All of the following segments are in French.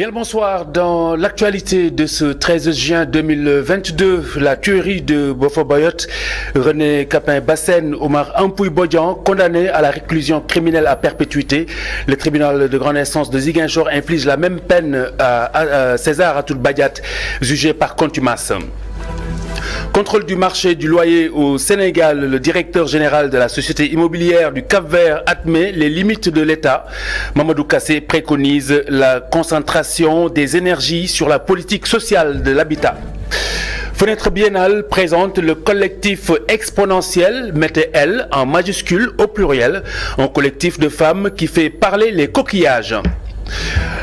Bien le bonsoir. Dans l'actualité de ce 13 juin 2022, la tuerie de Boffa-Bayotte, René Capain-Bassène, Omar Ampouy-Bodian, condamnés à la réclusion criminelle à perpétuité. Le tribunal de grande instance de Ziguinchor inflige la même peine à César Atoute-Badiate, jugé par contumace. Contrôle du marché du loyer au Sénégal, le directeur général de la société immobilière du Cap-Vert admet les limites de l'État. Mamadou Kassé préconise la concentration des énergies sur la politique sociale de l'habitat. Fenêtre biennale présente le collectif exponentiel, mettez L en majuscule au pluriel, un collectif de femmes qui fait parler les coquillages.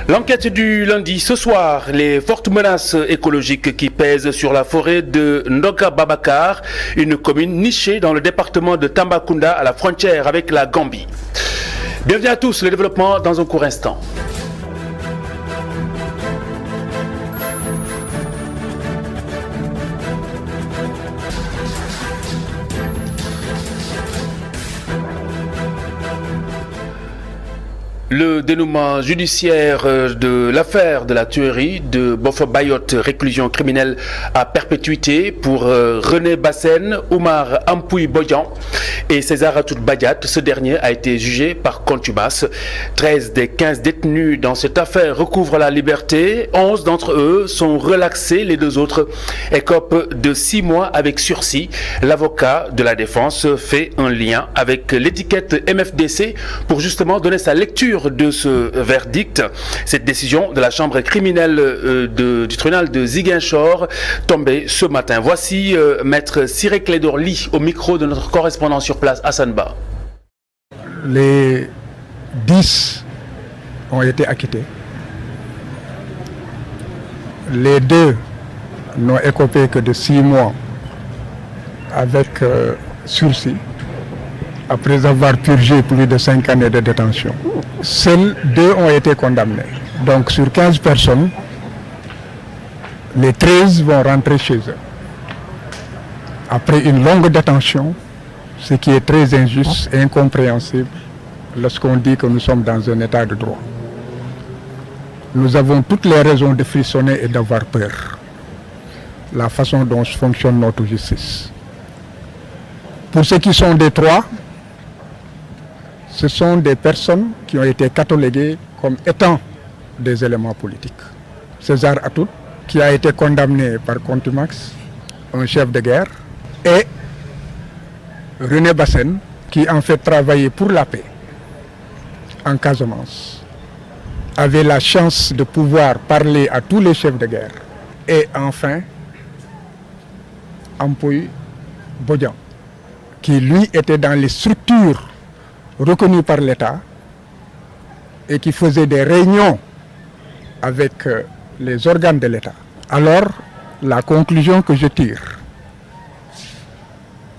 L'enquête du lundi, ce soir, les fortes menaces écologiques qui pèsent sur la forêt de Ndoga Babakar, une commune nichée dans le département de Tambacounda à la frontière avec la Gambie. Bienvenue à tous, le développement dans un court instant. Le dénouement judiciaire de l'affaire de la tuerie de Boffa-Bayotte, réclusion criminelle à perpétuité pour René Bassène, Omar Ampouy-Bodian et César Atoute-Badiate. Ce dernier a été jugé par contumace. 13 des 15 détenus dans cette affaire recouvrent la liberté. 11 d'entre eux sont relaxés. Les deux autres écopent de 6 mois avec sursis. L'avocat de la défense fait un lien avec l'étiquette MFDC pour justement donner sa lecture de ce verdict. Cette décision de la chambre criminelle du tribunal de Ziguinchor tombée ce matin. Voici maître Siré Clédor Ly au micro de notre correspondant sur place, Hassan Ba. Les 10 ont été acquittés. Les 2 n'ont écopé que de 6 mois avec sursis, après avoir purgé plus de 5 années de détention. Seuls 2 ont été condamnés. Donc sur 15 personnes, les 13 vont rentrer chez eux. Après une longue détention, ce qui est très injuste et incompréhensible lorsqu'on dit que nous sommes dans un état de droit. Nous avons toutes les raisons de frissonner et d'avoir peur. La façon dont fonctionne notre justice. Pour ceux qui sont des 3, ce sont des personnes qui ont été cataloguées comme étant des éléments politiques. César Atoute, qui a été condamné par contumace, un chef de guerre, et René Bassène, qui en fait travaillait pour la paix en Casamance, avait la chance de pouvoir parler à tous les chefs de guerre. Et enfin, Ampouy-Bodian, qui lui était dans les structures reconnu par l'État et qui faisait des réunions avec les organes de l'État. Alors, la conclusion que je tire,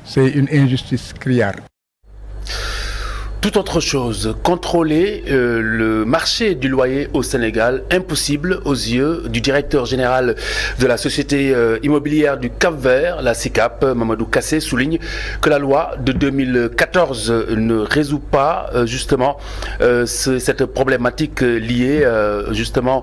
c'est une injustice criarde. Tout autre chose, contrôler le marché du loyer au Sénégal, impossible aux yeux du directeur général de la société immobilière du Cap-Vert, la SICAP, Mamadou Kassé, souligne que la loi de 2014 ne résout pas justement cette problématique liée justement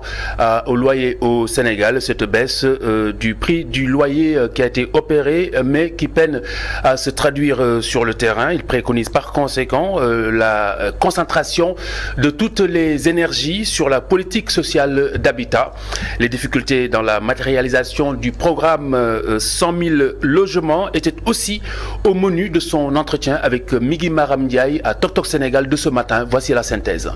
au loyer au Sénégal, cette baisse du prix du loyer qui a été opérée mais qui peine à se traduire sur le terrain. Il préconise par conséquent la concentration de toutes les énergies sur la politique sociale d'habitat. Les difficultés dans la matérialisation du programme 100 000 logements étaient aussi au menu de son entretien avec Migui Maram Ndiaye à Tok Tok Sénégal de ce matin. Voici la synthèse.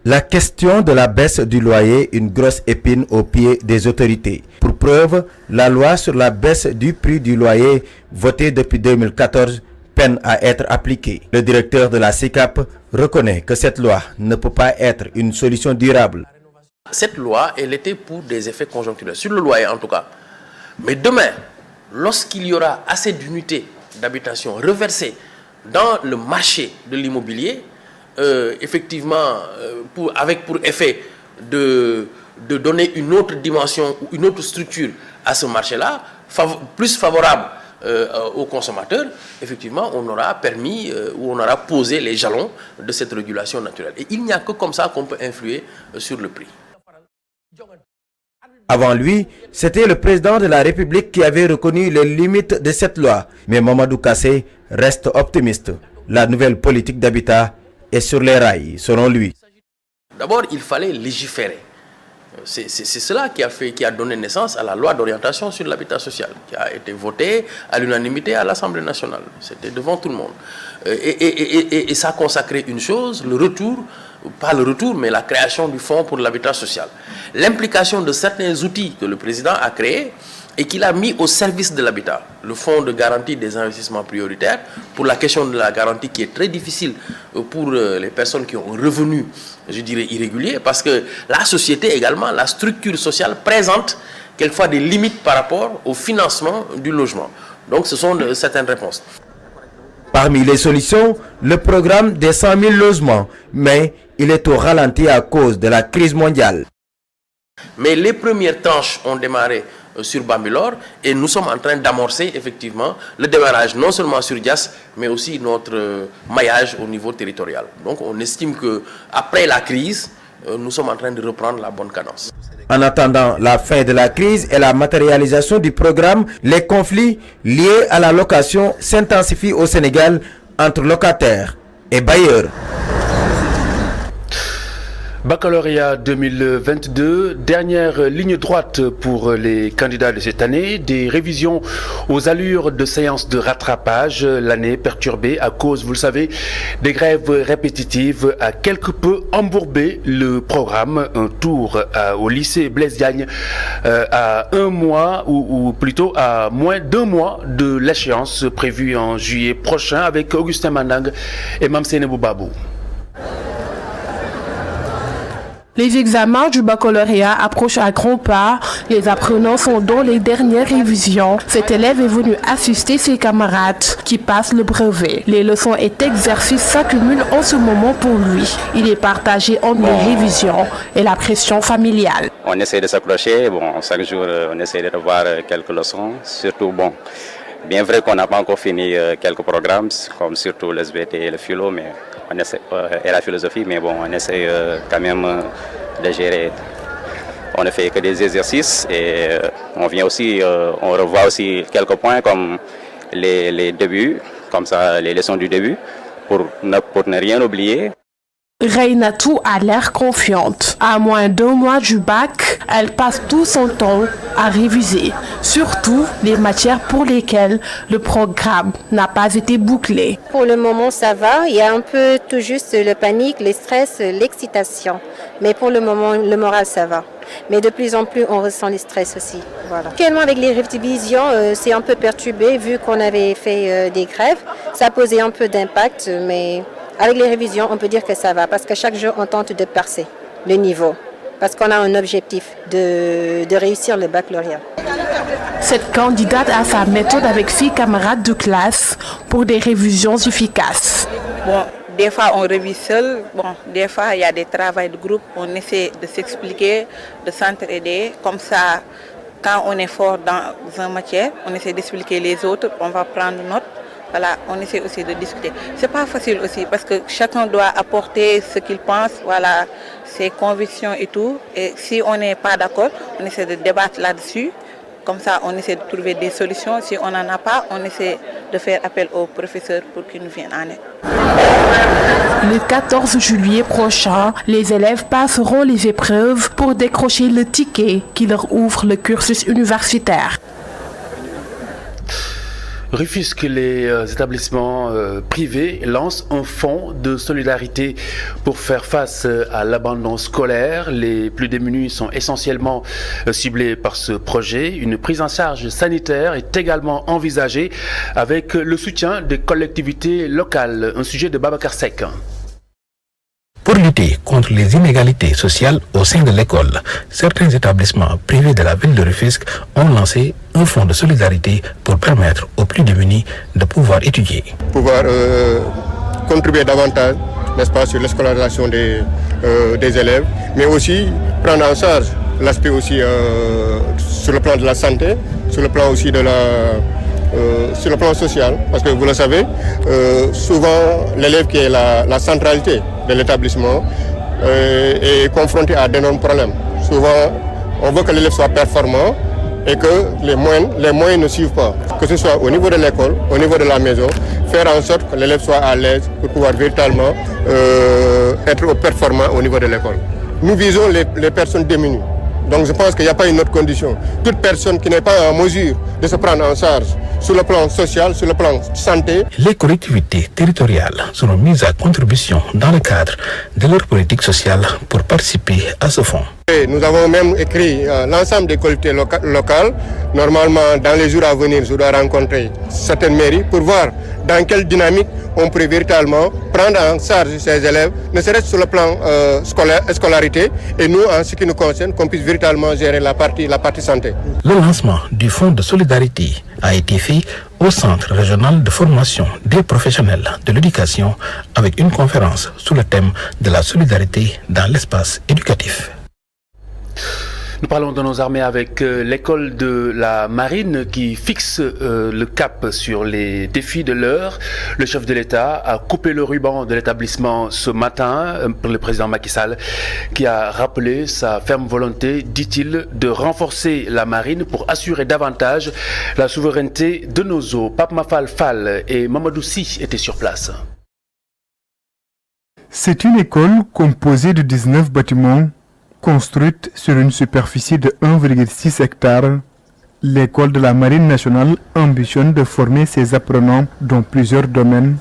La question de la baisse du loyer, une grosse épine au pied des autorités. Pour preuve, la loi sur la baisse du prix du loyer, votée depuis 2014, peine à être appliquée. Le directeur de la SICAP reconnaît que cette loi ne peut pas être une solution durable. Cette loi, elle était pour des effets conjoncturels, sur le loyer en tout cas. Mais demain, lorsqu'il y aura assez d'unités d'habitation reversées dans le marché de l'immobilier, effectivement, avec pour effet de donner une autre dimension ou une autre structure à ce marché-là, plus favorable aux consommateurs, effectivement, on aura permis ou on aura posé les jalons de cette régulation naturelle. Et il n'y a que comme ça qu'on peut influer sur le prix. Avant lui, c'était le président de la République qui avait reconnu les limites de cette loi. Mais Mamadou Kassé reste optimiste. La nouvelle politique d'habitat est sur les rails, selon lui. D'abord, il fallait légiférer. C'est cela qui a donné naissance à la loi d'orientation sur l'habitat social, qui a été votée à l'unanimité à l'Assemblée nationale. C'était devant tout le monde. Et ça a consacré une chose, le retour, pas le retour, mais la création du Fonds pour l'habitat social. L'implication de certains outils que le président a créés et qu'il a mis au service de l'habitat. Le Fonds de garantie des investissements prioritaires, pour la question de la garantie qui est très difficile pour les personnes qui ont un revenu, je dirais, irrégulier, parce que la société également, la structure sociale présente quelquefois des limites par rapport au financement du logement. Donc ce sont certaines réponses. Parmi les solutions, le programme des 100 000 logements, mais il est au ralenti à cause de la crise mondiale. Mais les premières tranches ont démarré sur Bambilor et nous sommes en train d'amorcer effectivement le démarrage non seulement sur Diass mais aussi notre maillage au niveau territorial. Donc on estime que après la crise, nous sommes en train de reprendre la bonne cadence. En attendant la fin de la crise et la matérialisation du programme, les conflits liés à la location s'intensifient au Sénégal entre locataires et bailleurs. Baccalauréat 2022, dernière ligne droite pour les candidats de cette année, des révisions aux allures de séances de rattrapage, l'année perturbée à cause, vous le savez, des grèves répétitives a quelque peu embourbé le programme. Un tour au lycée Blaise Diagne à un mois ou plutôt à moins d'un mois de l'échéance prévue en juillet prochain avec Augustin Mandang et Mamsene Boubabou. Les examens du baccalauréat approchent à grands pas. Les apprenants sont dans les dernières révisions. Cet élève est venu assister ses camarades qui passent le brevet. Les leçons et exercices s'accumulent en ce moment pour lui. Il est partagé entre les révisions et la pression familiale. On essaie de s'accrocher. Chaque jour, on essaie de revoir quelques leçons. Surtout, bien vrai qu'on n'a pas encore fini quelques programmes, comme surtout le SVT et le philo, mais on essaie, et la philosophie, mais on essaie quand même de gérer. On ne fait que des exercices et on revoit aussi quelques points comme les débuts, comme ça les leçons du début, pour ne rien oublier. Reinatou a l'air confiante. À moins d'un mois du bac, elle passe tout son temps à réviser, surtout les matières pour lesquelles le programme n'a pas été bouclé. Pour le moment, ça va. Il y a un peu tout juste le panique, le stress, l'excitation. Mais pour le moment, le moral, ça va. Mais de plus en plus, on ressent le stress aussi. Voilà. Actuellement, avec les révisions, c'est un peu perturbé vu qu'on avait fait des grèves. Ça a posé un peu d'impact, mais avec les révisions, on peut dire que ça va. Parce que chaque jour, on tente de percer le niveau. Parce qu'on a un objectif de réussir le baccalauréat. Cette candidate a sa méthode avec ses camarades de classe pour des révisions efficaces. Des fois, on révise seul. Des fois, il y a des travaux de groupe. On essaie de s'expliquer, de s'entraider. Comme ça, quand on est fort dans une matière, on essaie d'expliquer les autres. On va prendre note. Voilà, on essaie aussi de discuter. C'est pas facile aussi parce que chacun doit apporter ce qu'il pense, voilà, ses convictions et tout. Et si on n'est pas d'accord, on essaie de débattre là-dessus. Comme ça, on essaie de trouver des solutions. Si on n'en a pas, on essaie de faire appel aux professeurs pour qu'ils nous viennent en aide. Le 14 juillet prochain, les élèves passeront les épreuves pour décrocher le ticket qui leur ouvre le cursus universitaire. Rufisque, les établissements privés lancent un fonds de solidarité pour faire face à l'abandon scolaire. Les plus démunis sont essentiellement ciblés par ce projet. Une prise en charge sanitaire est également envisagée avec le soutien des collectivités locales. Un sujet de Babacar Seck. Pour lutter contre les inégalités sociales au sein de l'école, certains établissements privés de la ville de Rufisque ont lancé un fonds de solidarité pour permettre aux plus démunis de pouvoir étudier. Pouvoir contribuer davantage, n'est-ce pas, sur l'escolarisation des élèves, mais aussi prendre en charge l'aspect aussi sur le plan de la santé, sur le plan aussi de sur le plan social, parce que vous le savez, souvent l'élève qui est la centralité de l'établissement est confronté à d'énormes problèmes. Souvent, on veut que l'élève soit performant et que les moyens ne suivent pas. Que ce soit au niveau de l'école, au niveau de la maison, faire en sorte que l'élève soit à l'aise pour pouvoir véritablement être performant au niveau de l'école. Nous visons les personnes démunies. Donc je pense qu'il n'y a pas une autre condition. Toute personne qui n'est pas en mesure de se prendre en charge sur le plan social, sur le plan santé. Les collectivités territoriales seront mises à contribution dans le cadre de leur politique sociale pour participer à ce fonds. Et nous avons même écrit l'ensemble des collectivités locales. Normalement, dans les jours à venir, je dois rencontrer certaines mairies pour voir dans quelle dynamique on pourrait véritablement prendre en charge ces élèves, ne serait-ce sur le plan scolarité, et nous, en ce qui nous concerne, qu'on puisse véritablement gérer la partie santé. Le lancement du Fonds de solidarité a été fait au Centre régional de formation des professionnels de l'éducation avec une conférence sur le thème de la solidarité dans l'espace éducatif. Nous parlons de nos armées avec l'école de la marine qui fixe le cap sur les défis de l'heure. Le chef de l'État a coupé le ruban de l'établissement ce matin pour le président Macky Sall qui a rappelé sa ferme volonté, dit-il, de renforcer la marine pour assurer davantage la souveraineté de nos eaux. Pape Mafal Fall et Mamadou Sy étaient sur place. C'est une école composée de 19 bâtiments construite sur une superficie de 1,6 hectares. L'école de la Marine nationale ambitionne de former ses apprenants dans plusieurs domaines.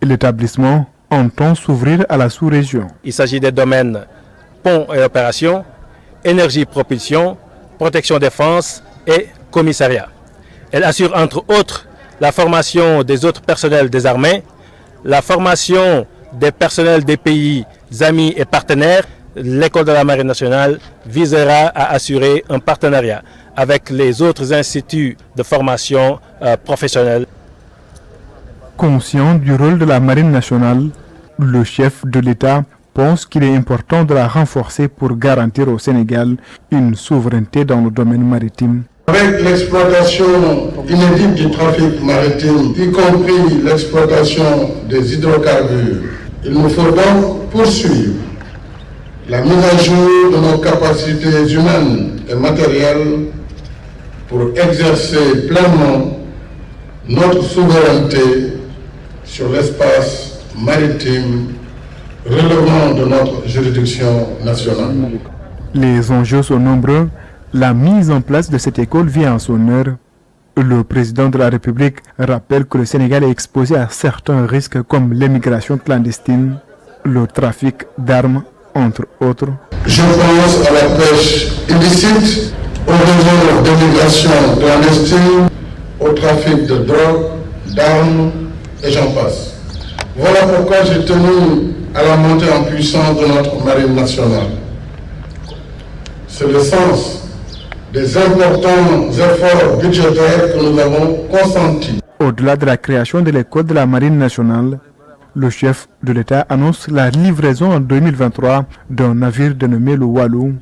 L'établissement entend s'ouvrir à la sous-région. Il s'agit des domaines ponts et opérations, énergie propulsion, protection défense et commissariat. Elle assure entre autres la formation des autres personnels des armées, la formation des personnels des pays amis et partenaires. L'école de la Marine nationale visera à assurer un partenariat avec les autres instituts de formation professionnelle. Conscient du rôle de la Marine nationale, le chef de l'État pense qu'il est important de la renforcer pour garantir au Sénégal une souveraineté dans le domaine maritime. Avec l'exploitation inédite du trafic maritime, y compris l'exploitation des hydrocarbures, il nous faut donc poursuivre la mise à jour de nos capacités humaines et matérielles pour exercer pleinement notre souveraineté sur l'espace maritime relevant de notre juridiction nationale. Les enjeux sont nombreux. La mise en place de cette école vient en son heure. Le président de la République rappelle que le Sénégal est exposé à certains risques comme l'immigration clandestine, le trafic d'armes, entre autres. Je pense à la pêche illicite, aux réseaux d'immigration clandestine, au trafic de drogue, d'armes et j'en passe. Voilà pourquoi j'ai tenu à la montée en puissance de notre marine nationale. C'est le sens des importants efforts budgétaires que nous avons consentis. Au-delà de la création de l'école de la Marine nationale, le chef de l'État annonce la livraison en 2023 d'un navire dénommé le Walou.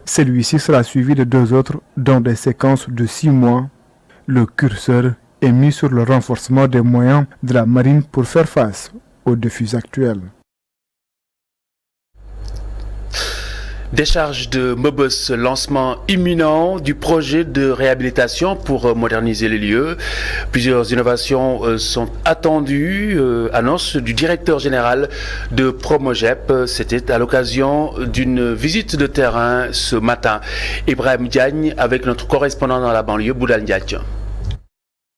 Celui-ci sera suivi de 2 autres dans des séquences de 6 mois. Le curseur est mis sur le renforcement des moyens de la marine pour faire face aux défis actuels. Décharge de Mbeubeuss, lancement imminent du projet de réhabilitation pour moderniser les lieux. Plusieurs innovations sont attendues, annonce du directeur général de Promogep. C'était à l'occasion d'une visite de terrain ce matin. Ibrahim Diagne avec notre correspondant dans la banlieue, Boudal Ndiaye.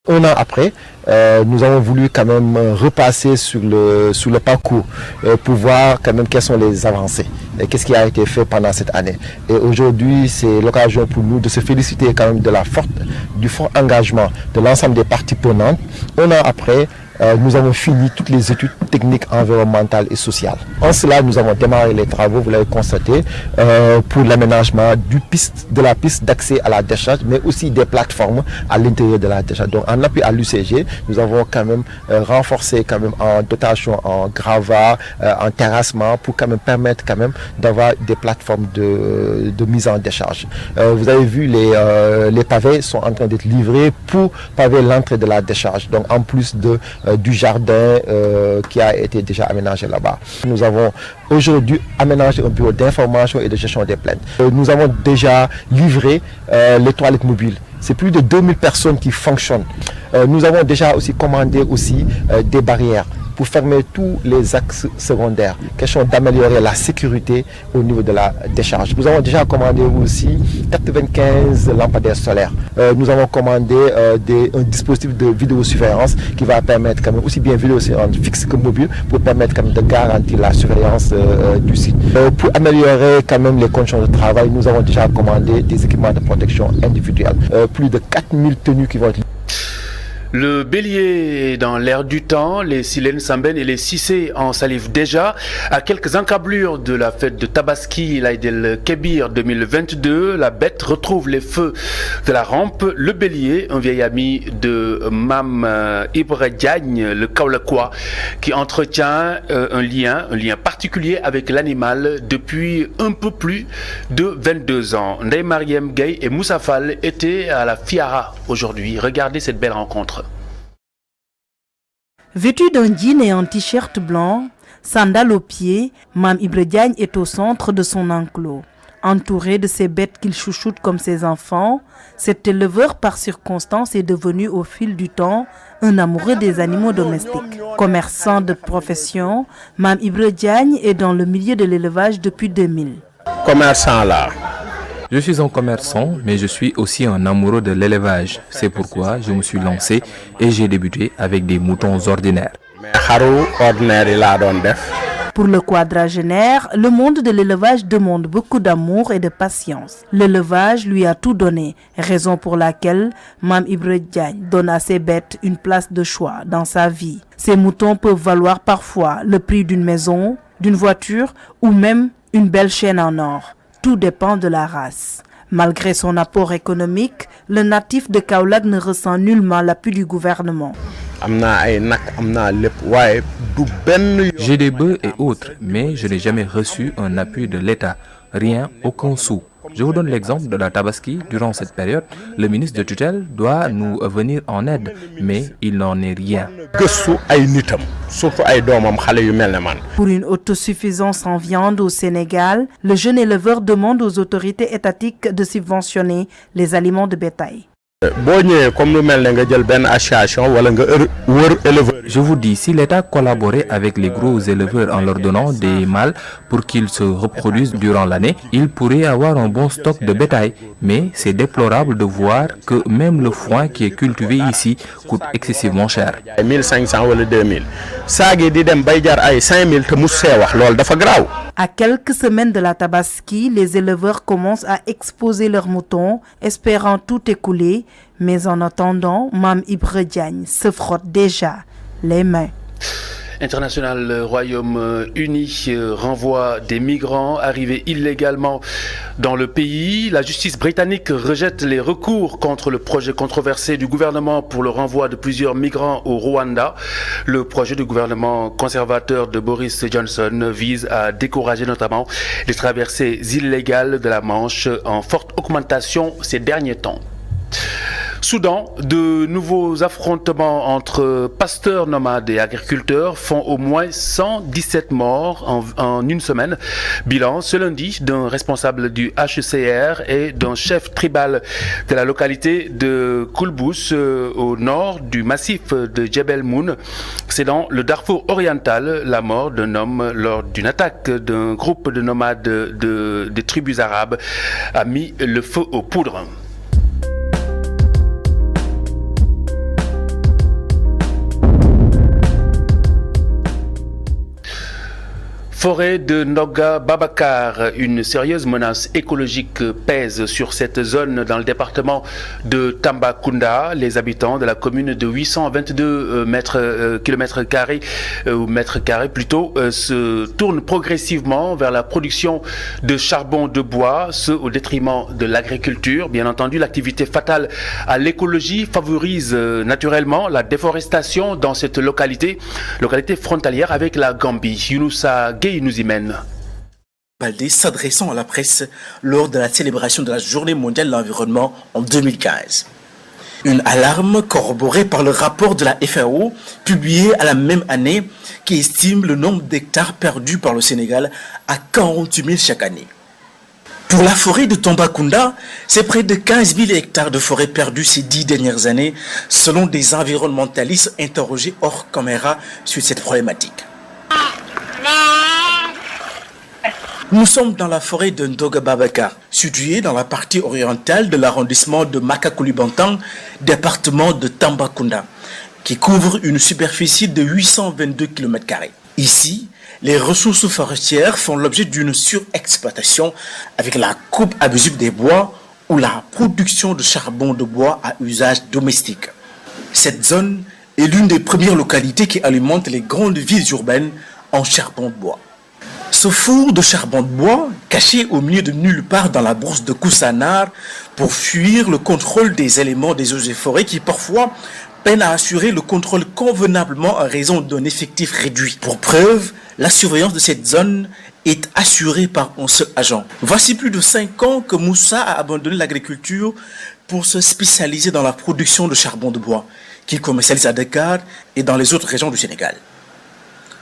Un an après, nous avons voulu quand même repasser sur le parcours pour voir quand même quelles sont les avancées et qu'est-ce qui a été fait pendant cette année. Et aujourd'hui, c'est l'occasion pour nous de se féliciter quand même du fort engagement de l'ensemble des parties prenantes. Un an après, nous avons fini toutes les études techniques, environnementales et sociales. En cela, nous avons démarré les travaux, vous l'avez constaté, pour l'aménagement de la piste d'accès à la décharge, mais aussi des plateformes à l'intérieur de la décharge. Donc en appui à l'UCG, nous avons quand même renforcé quand même en dotation en gravat, en terrassement, pour quand même permettre quand même d'avoir des plateformes de mise en décharge. Vous avez vu, les pavés sont en train d'être livrés pour paver l'entrée de la décharge. Donc en plus du jardin qui a été déjà aménagé là-bas. Nous avons aujourd'hui aménagé un bureau d'information et de gestion des plaintes. Nous avons déjà livré les toilettes mobiles. C'est plus de 2000 personnes qui fonctionnent. Nous avons déjà aussi commandé des barrières pour fermer tous les axes secondaires. Question d'améliorer la sécurité au niveau de la décharge. Nous avons déjà commandé aussi 95 lampadaires solaires. Nous avons commandé un dispositif de vidéosurveillance qui va permettre quand même aussi bien vidéosurveillance fixe que mobile pour permettre quand même de garantir la surveillance du site. Pour améliorer quand même les conditions de travail, nous avons déjà commandé des équipements de protection individuelle. Plus de 4000 tenues qui vont être... Le bélier est dans l'air du temps, les Silènes, Sambène et les Cissé en salivent déjà. À quelques encablures de la fête de Tabaski, l'Aïd el-Kébir 2022, la bête retrouve les feux de la rampe. Le bélier, un vieil ami de Mam Ibra Diagne, le Kaolakois, qui entretient un lien particulier avec l'animal depuis un peu plus de 22 ans. Ndeye Mariam Gueye et Moussa Fall étaient à la Fiara aujourd'hui. Regardez cette belle rencontre. Vêtu d'un jean et un t-shirt blanc, sandales aux pieds, Mam Ibra Diagne est au centre de son enclos. Entouré de ses bêtes qu'il chouchoute comme ses enfants, cet éleveur par circonstance est devenu au fil du temps un amoureux des animaux domestiques. Commerçant de profession, Mam Ibra Diagne est dans le milieu de l'élevage depuis 2000. Commerçant là. Je suis un commerçant, mais je suis aussi un amoureux de l'élevage. C'est pourquoi je me suis lancé et j'ai débuté avec des moutons ordinaires. Pour le quadragénaire, le monde de l'élevage demande beaucoup d'amour et de patience. L'élevage lui a tout donné, raison pour laquelle Mam Ibra Diagne donne à ses bêtes une place de choix dans sa vie. Ces moutons peuvent valoir parfois le prix d'une maison, d'une voiture ou même une belle chaîne en or. Tout dépend de la race. Malgré son apport économique, le natif de Kaolack ne ressent nullement l'appui du gouvernement. J'ai des bœufs et autres, mais je n'ai jamais reçu un appui de l'État. Rien, aucun sou. Je vous donne l'exemple de la Tabaski. Durant cette période, le ministre de tutelle doit nous venir en aide, mais il n'en est rien. Pour une autosuffisance en viande au Sénégal, le jeune éleveur demande aux autorités étatiques de subventionner les aliments de bétail. Je vous dis, si l'État collaborait avec les gros éleveurs en leur donnant des mâles pour qu'ils se reproduisent durant l'année, ils pourraient avoir un bon stock de bétail. Mais c'est déplorable de voir que même le foin qui est cultivé ici coûte excessivement cher. 1500 ou 2000. À quelques semaines de la Tabaski, les éleveurs commencent à exposer leurs moutons, espérant tout écouler. Mais en attendant, Mam Ibra Diagne se frotte déjà les mains. International, le Royaume-Uni renvoie des migrants arrivés illégalement dans le pays. La justice britannique rejette les recours contre le projet controversé du gouvernement pour le renvoi de plusieurs migrants au Rwanda. Le projet du gouvernement conservateur de Boris Johnson vise à décourager notamment les traversées illégales de la Manche en forte augmentation ces derniers temps. Soudan, de nouveaux affrontements entre pasteurs nomades et agriculteurs font au moins 117 morts en une semaine. Bilan ce lundi d'un responsable du HCR et d'un chef tribal de la localité de Koulbous au nord du massif de Djebel Moun. C'est dans le Darfour oriental la mort d'un homme lors d'une attaque d'un groupe de nomades des tribus arabes a mis le feu aux poudres. Forêt de Noga Babakar, une sérieuse menace écologique pèse sur cette zone dans le département de Tambacounda. Les habitants de la commune de 822 mètres carrés se tournent progressivement vers la production de charbon de bois, ce au détriment de l'agriculture. Bien entendu, l'activité fatale à l'écologie favorise naturellement la déforestation dans cette localité frontalière avec la Gambie. Younoussa Gueye nous y mène. Baldé s'adressant à la presse lors de la célébration de la Journée mondiale de l'environnement en 2015. Une alarme corroborée par le rapport de la FAO, publié à la même année, qui estime le nombre d'hectares perdus par le Sénégal à 48 000 chaque année. Pour la forêt de Tambacounda, c'est près de 15 000 hectares de forêt perdus ces 10 dernières années, selon des environnementalistes interrogés hors caméra sur cette problématique. Nous sommes dans la forêt de Ndoga Babakar, située dans la partie orientale de l'arrondissement de Makacoulibantang, département de Tambacounda, qui couvre une superficie de 822 km². Ici, les ressources forestières font l'objet d'une surexploitation avec la coupe abusive des bois ou la production de charbon de bois à usage domestique. Cette zone est l'une des premières localités qui alimentent les grandes villes urbaines en charbon de bois. Ce four de charbon de bois, caché au milieu de nulle part dans la brousse de Koussanar, pour fuir le contrôle des éléments des eaux et forêts qui parfois peinent à assurer le contrôle convenablement en raison d'un effectif réduit. Pour preuve, la surveillance de cette zone est assurée par un seul agent. Voici plus de 5 ans que Moussa a abandonné l'agriculture pour se spécialiser dans la production de charbon de bois, qu'il commercialise à Dakar et dans les autres régions du Sénégal.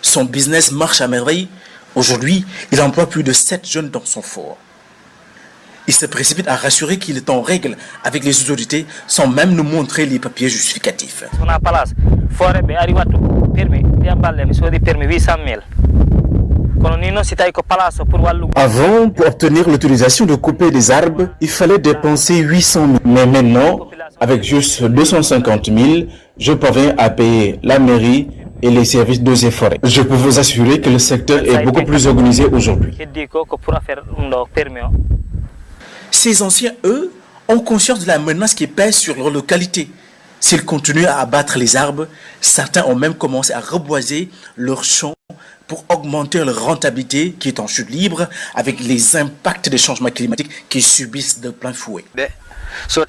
Son business marche à merveille. Aujourd'hui, il emploie plus de 7 jeunes dans son fort. Il se précipite à rassurer qu'il est en règle avec les autorités sans même nous montrer les papiers justificatifs. Avant, pour obtenir l'autorisation de couper des arbres, il fallait dépenser 800 000. Mais maintenant, avec juste 250 000, je parviens à payer la mairie et les services d'eaux et forêts. Je peux vous assurer que le secteur est beaucoup plus organisé aujourd'hui. Ces anciens, eux, ont conscience de la menace qui pèse sur leur localité. S'ils continuent à abattre les arbres, certains ont même commencé à reboiser leurs champs pour augmenter leur rentabilité qui est en chute libre avec les impacts des changements climatiques qu'ils subissent de plein fouet. S'il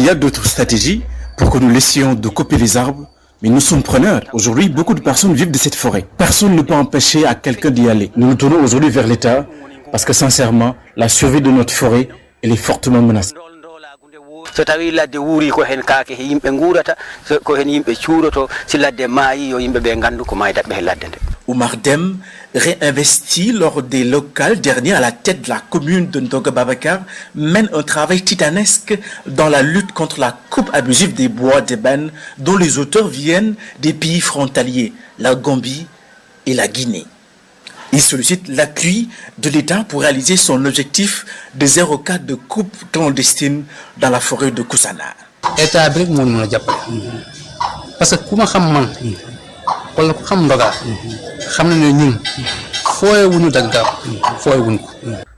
y a d'autres stratégies pour que nous laissions de couper les arbres, mais nous sommes preneurs. Aujourd'hui, beaucoup de personnes vivent de cette forêt. Personne ne peut empêcher à quelqu'un d'y aller. Nous nous tournons aujourd'hui vers l'État parce que sincèrement, la survie de notre forêt, elle est fortement menacée. Oumar Dem, réinvesti lors des locales derniers à la tête de la commune de Ndoga Babakar, mène un travail titanesque dans la lutte contre la coupe abusive des bois d'ébène dont les auteurs viennent des pays frontaliers, la Gambie et la Guinée. Il sollicite l'appui de l'État pour réaliser son objectif de 0,4 de coupe clandestine dans la forêt de Koussanar. Parce que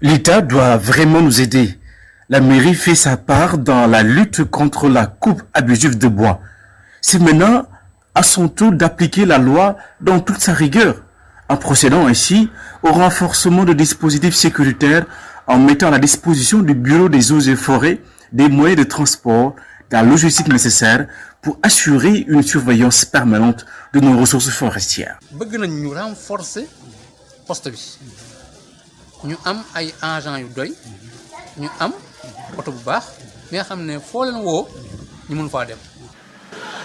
l'État doit vraiment nous aider. La mairie fait sa part dans la lutte contre la coupe abusive de bois. C'est maintenant à son tour d'appliquer la loi dans toute sa rigueur, en procédant ainsi au renforcement de dispositifs sécuritaires, en mettant à la disposition du Bureau des eaux et forêts des moyens de transport, la logistique nécessaire pour assurer une surveillance permanente de nos ressources forestières.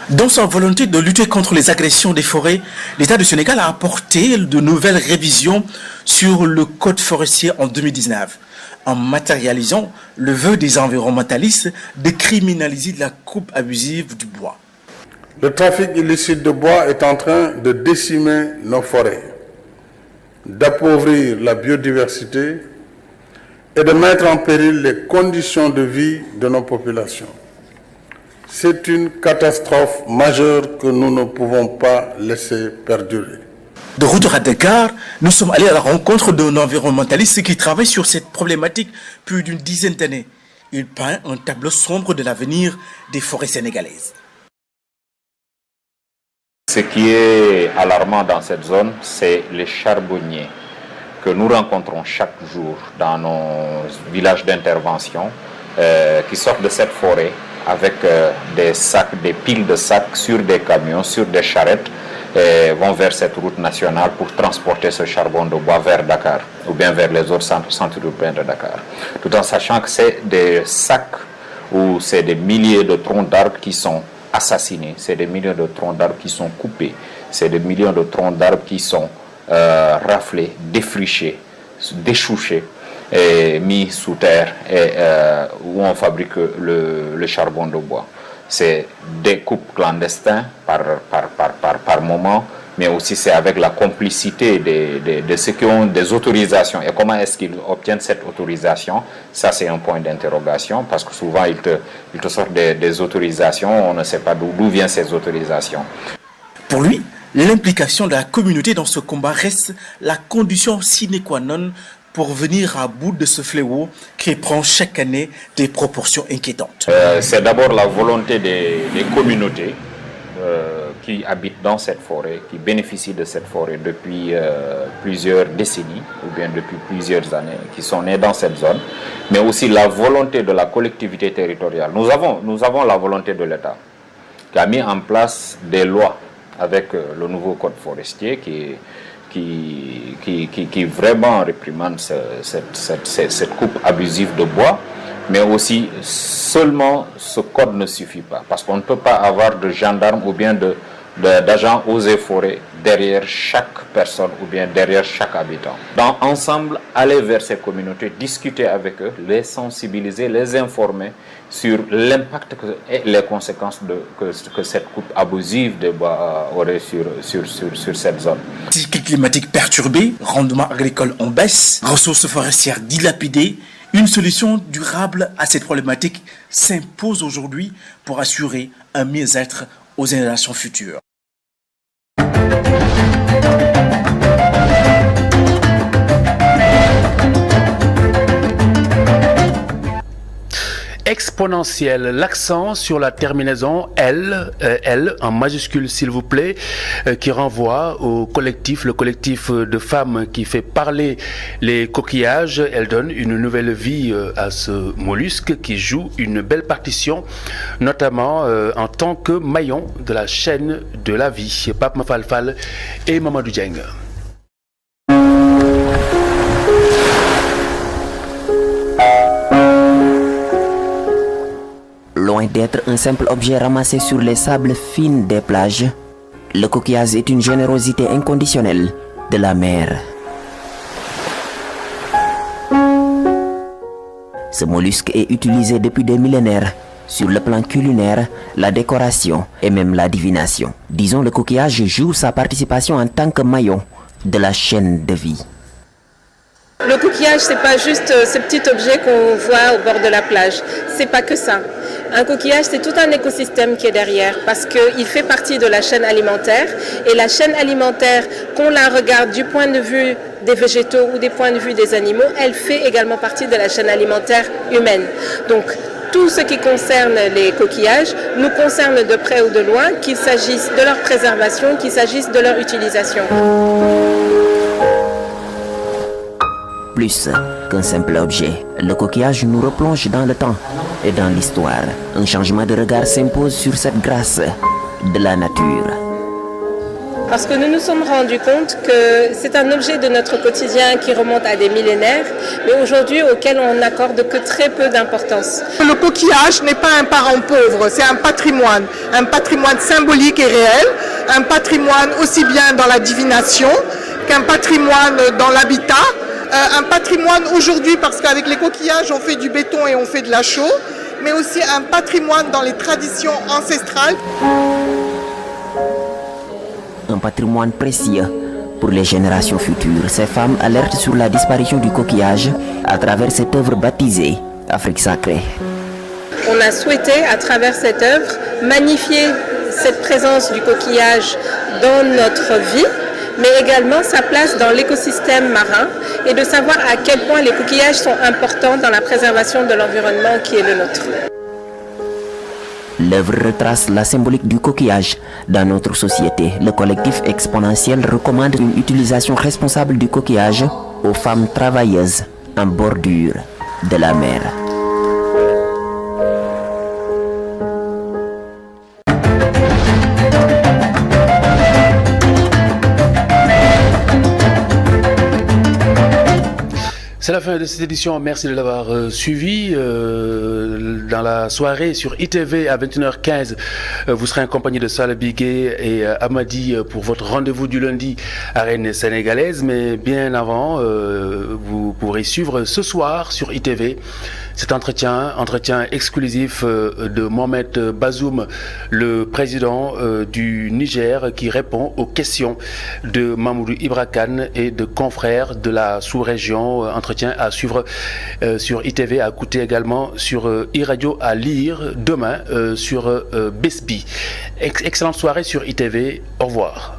Dans sa volonté de lutter contre les agressions des forêts, l'État du Sénégal a apporté de nouvelles révisions sur le code forestier en 2019, en matérialisant le vœu des environnementalistes de criminaliser la coupe abusive du bois. Le trafic illicite de bois est en train de décimer nos forêts, d'appauvrir la biodiversité et de mettre en péril les conditions de vie de nos populations. C'est une catastrophe majeure que nous ne pouvons pas laisser perdurer. De retour à Dakar, nous sommes allés à la rencontre d'un environnementaliste qui travaille sur cette problématique plus d'une dizaine d'années. Il peint un tableau sombre de l'avenir des forêts sénégalaises. Ce qui est alarmant dans cette zone, c'est les charbonniers que nous rencontrons chaque jour dans nos villages d'intervention qui sortent de cette forêt avec des sacs, des piles de sacs sur des camions, sur des charrettes et vont vers cette route nationale pour transporter ce charbon de bois vers Dakar ou bien vers les autres centres urbains de Dakar. Tout en sachant que c'est des sacs où c'est des milliers de troncs d'arbres qui sont assassinés, c'est des millions de troncs d'arbres qui sont coupés, c'est des millions de troncs d'arbres qui sont raflés, défrichés, déchouchés et mis sous terre et où on fabrique le charbon de bois. C'est des coupes clandestins par moment, mais aussi c'est avec la complicité de ceux qui ont des autorisations. Et comment est-ce qu'ils obtiennent cette autorisation? Ça, c'est un point d'interrogation, parce que souvent, ils te sortent des autorisations, on ne sait pas d'où viennent ces autorisations. Pour lui, l'implication de la communauté dans ce combat reste la condition sine qua non pour venir à bout de ce fléau qui prend chaque année des proportions inquiétantes. C'est d'abord la volonté des communautés qui habitent dans cette forêt, qui bénéficient de cette forêt depuis plusieurs décennies ou bien depuis plusieurs années, qui sont nés dans cette zone, mais aussi la volonté de la collectivité territoriale. Nous avons la volonté de l'État qui a mis en place des lois avec le nouveau code forestier qui vraiment réprimande cette coupe abusive de bois, mais aussi seulement ce code ne suffit pas, parce qu'on ne peut pas avoir de gendarmes ou bien d'agents eaux et forêts derrière chaque personne ou bien derrière chaque habitant. Donc ensemble, aller vers ces communautés, discuter avec eux, les sensibiliser, les informer sur l'impact et les conséquences que cette coupe abusive de bois aurait sur cette zone. Cycle climatique perturbé, rendement agricole en baisse, ressources forestières dilapidées, une solution durable à cette problématique s'impose aujourd'hui pour assurer un mieux-être aux générations futures. Exponentielle, l'accent sur la terminaison L en majuscule s'il vous plaît, qui renvoie le collectif de femmes qui fait parler les coquillages. Elle donne une nouvelle vie à ce mollusque qui joue une belle partition, notamment en tant que maillon de la chaîne de la vie. Pape Mafalfal et Mamadou Dieng. Loin d'être un simple objet ramassé sur les sables fines des plages, le coquillage est une générosité inconditionnelle de la mer. Ce mollusque est utilisé depuis des millénaires sur le plan culinaire, la décoration et même la divination. Disons, le coquillage joue sa participation en tant que maillon de la chaîne de vie. Le coquillage, c'est pas juste ce petit objet qu'on voit au bord de la plage. C'est pas que ça. Un coquillage, c'est tout un écosystème qui est derrière parce qu'il fait partie de la chaîne alimentaire. Et la chaîne alimentaire, qu'on la regarde du point de vue des végétaux ou du point de vue des animaux, elle fait également partie de la chaîne alimentaire humaine. Donc, tout ce qui concerne les coquillages nous concerne de près ou de loin, qu'il s'agisse de leur préservation, qu'il s'agisse de leur utilisation. Plus qu'un simple objet, le coquillage nous replonge dans le temps et dans l'histoire. Un changement de regard s'impose sur cette grâce de la nature. Parce que nous nous sommes rendus compte que c'est un objet de notre quotidien qui remonte à des millénaires, mais aujourd'hui auquel on n'accorde que très peu d'importance. Le coquillage n'est pas un parent pauvre, c'est un patrimoine symbolique et réel, un patrimoine aussi bien dans la divination qu'un patrimoine dans l'habitat. Un patrimoine aujourd'hui parce qu'avec les coquillages on fait du béton et on fait de la chaux, mais aussi un patrimoine dans les traditions ancestrales. Un patrimoine précieux pour les générations futures. Ces femmes alertent sur la disparition du coquillage à travers cette œuvre baptisée Afrique sacrée. on a souhaité, à travers cette œuvre, magnifier cette présence du coquillage dans notre vie, mais également sa place dans l'écosystème marin et de savoir à quel point les coquillages sont importants dans la préservation de l'environnement qui est le nôtre. L'œuvre retrace la symbolique du coquillage dans notre société. Le collectif Exponentiel recommande une utilisation responsable du coquillage aux femmes travailleuses en bordure de la mer. C'est la fin de cette édition. Merci de l'avoir suivi. Dans la soirée sur ITV à 21h15, vous serez en compagnie de Salah Bigué et Amadi pour votre rendez-vous du lundi Arène sénégalaise. Mais bien avant, vous pourrez suivre ce soir sur ITV cet entretien exclusif de Mohamed Bazoum, le président du Niger, qui répond aux questions de Mamoudou Ibra Kane et de confrères de la sous-région. Entretien à suivre sur ITV, à écouter également sur iRadio, à lire demain sur Besbi. Excellente soirée sur ITV. Au revoir.